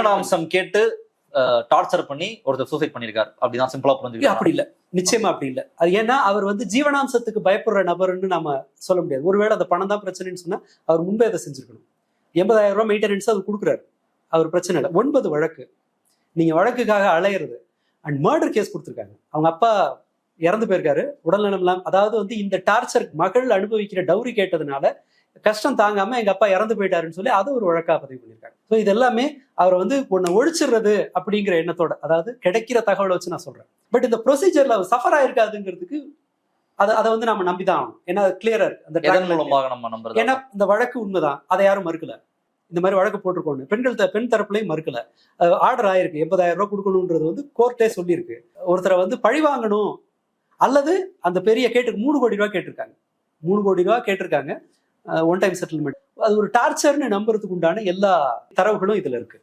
ஜீவனாம்சம் கேட்டு டார்ச்சர் பண்ணி ஒருத்தர் சூசைட் பண்ணிருக்காரு அப்படிதான் சிம்பிளா புரிஞ்சுக்கலாம். அப்படி இல்ல, நிச்சயமா அப்படி இல்ல. அது ஏன்னா அவர் ஜீவனாம்சத்துக்கு பயப்படுற நபர்னு நாம சொல்ல முடியாது. ஒருவேளை அந்த பணம் தான் பிரச்சனைன்னு சொன்னா அவர் முன்பே அதை செஞ்சிருக்கணும். 80,000 ரூபாய் மெயின்டெனன்ஸ் அது கொடுக்குறாரு, அவர் பிரச்சனை இல்லை. 9 வழக்கு நீங்க வழக்குக்காக அலையிறது அண்ட் மர்டர் கேஸ் கொடுத்துருக்காங்க. அவங்க அப்பா இறந்து போயிருக்காரு, உடல்நலம் இல்லாம. அதாவது இந்த டார்ச்சர் மகள் அனுபவிக்கிற டவுரி கேட்டதுனால கஷ்டம் தாங்காம எங்க அப்பா இறந்து போயிட்டாருன்னு சொல்லி அதை ஒரு வழக்கா பதிவு பண்ணியிருக்காங்க. ஸோ இது எல்லாமே அவர் உன்னை ஒழிச்சிடுறது அப்படிங்கிற எண்ணத்தோட, அதாவது கிடைக்கிற தகவலை வச்சு நான் சொல்றேன். பட் இந்த ப்ரொசீஜர்ல அவர் சஃபர் ஆயிருக்காதுங்கிறதுக்கு அதை நம்ம நம்பிதான் ஆகணும். ஏன்னா கிளியரா இருக்கு அந்த மூலமாக நம்ம நம்புறது. ஏன்னா இந்த வழக்கு உண்மைதான், அதை யாரும் மறுக்கல. இந்த மாதிரி வழக்கு போட்டிருக்கோன்னு பெண் தரப்புலையும் மறுக்கல. ஆர்டர் ஆயிருக்கு 80,000 ரூபாய் கொடுக்கணும்ன்றது கோர்ட்டே சொல்லியிருக்கு. ஒருத்தரை பழி வாங்கணும் அல்லது அந்த பெரிய 3 கோடி ரூபாய் கேட்டிருக்காங்க. 3 கோடி ரூபாய் கேட்டிருக்காங்க, ஒன் டைம் செட்டில்மெண்ட். அது ஒரு டார்ச்சர்னு நம்புறதுக்கு உண்டான எல்லா தரவுகளும் இதுல இருக்கு.